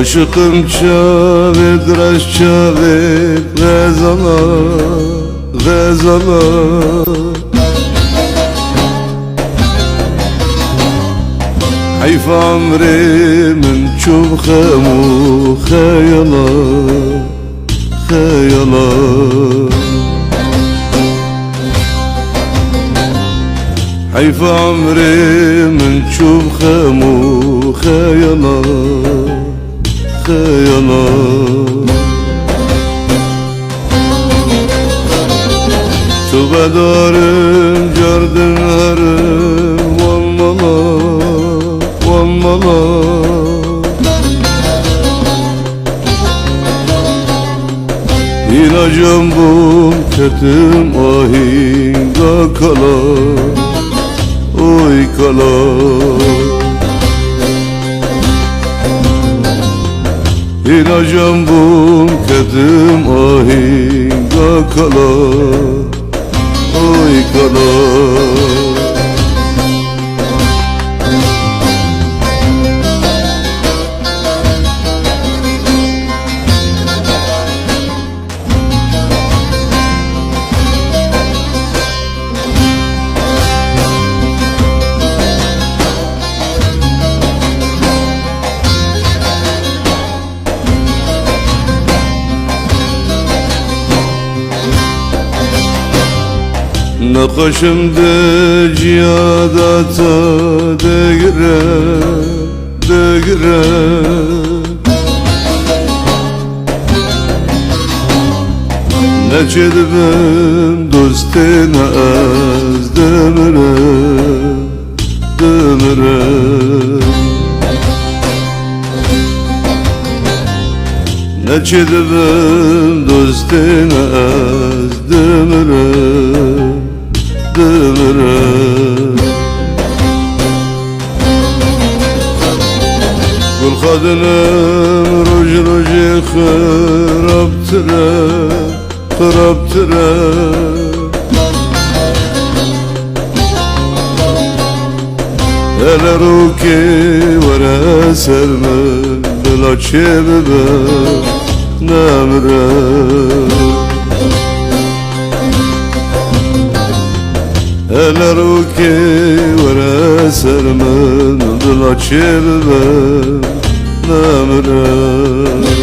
Aşıkım çavet, raş çavet, gazala, gazala. حيف عمري من شوف خامو خيالا خيالا حيف عمري من شوف خامو خيالا خيالا تو بدارم جردن هرم والمالا والمالا İlacım bu ketim ahinga kala oy kala İlacım bu ketim ahinga kala oy kala Nakaşımda cihadata degire degire Ne çedibim dostina az demire demire Ne çedibim dostina az demire demire Gül kadınım ruj ruji kırap tire kırap tire Ele ruki vere sermen bila çebibe nemre Ele ruki vere sermen bila çebibe nemre